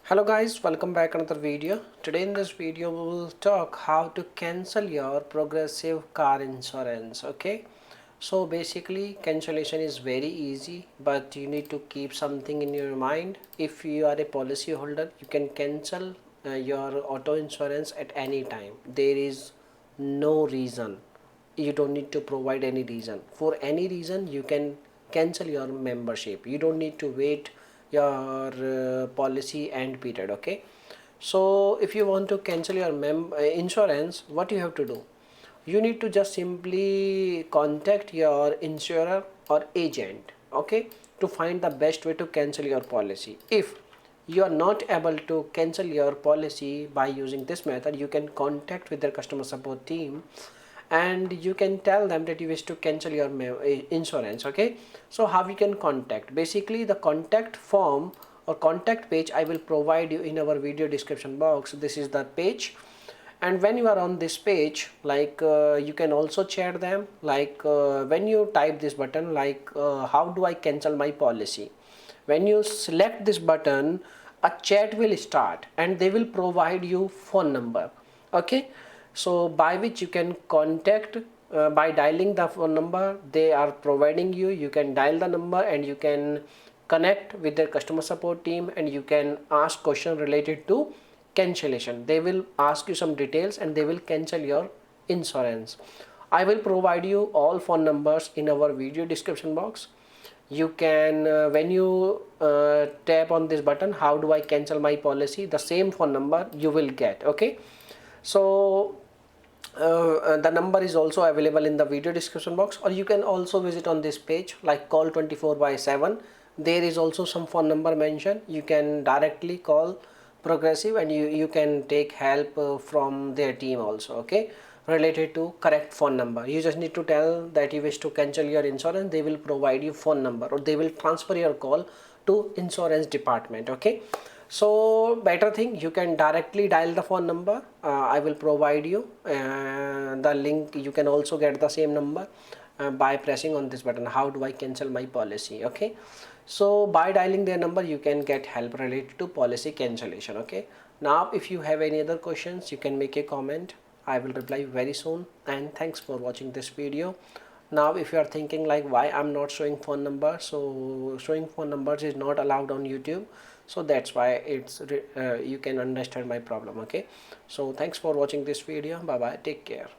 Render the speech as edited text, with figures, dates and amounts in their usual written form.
Hello guys, welcome back another video. Today in this video we will talk how to cancel your progressive car insurance. Okay, so basically cancellation is very easy, but you need to keep something in your mind. If you are a policy holder, you can cancel your auto insurance at any time. There is no reason, you don't need to provide any reason. For any reason you can cancel your membership. You don't need to wait your policy end period. Okay, so if you want to cancel your insurance, what you have to do, you need to just simply contact your insurer or agent, okay, to find the best way to cancel your policy. If you are not able to cancel your policy by using this method, you can contact with their customer support team and you can tell them that you wish to cancel your insurance. Okay, so how you can contact, basically the contact form or contact page I will provide you in our video description box. This is the page, and when you are on this page, like you can also chat them, like when you type this button, like how do I cancel my policy, when you select this button, a chat will start and they will provide you phone number. Okay, so by which you can contact by dialing the phone number they are providing you. You can dial the number and you can connect with their customer support team and you can ask question related to cancellation. They will ask you some details and they will cancel your insurance. I will provide you all phone numbers in our video description box. You can when you tap on this button, how do I cancel my policy, the same phone number you will get. Okay, so the number is also available in the video description box, or you can also visit on this page like call 24/7. There is also some phone number mentioned. You can directly call progressive and you can take help from their team also, okay, related to correct phone number. You just need to tell that you wish to cancel your insurance. They will provide you phone number or they will transfer your call to insurance department. Okay, so better thing, you can directly dial the phone number. I will provide you the link. You can also get the same number by pressing on this button, how do I cancel my policy. Okay, so by dialing their number you can get help related to policy cancellation. Okay, now if you have any other questions you can make a comment. I will reply very soon, and thanks for watching this video. Now if you are thinking like why I'm not showing phone number, so showing phone numbers is not allowed on YouTube, so that's why it's you can understand my problem. Okay, so thanks for watching this video. Bye bye, take care.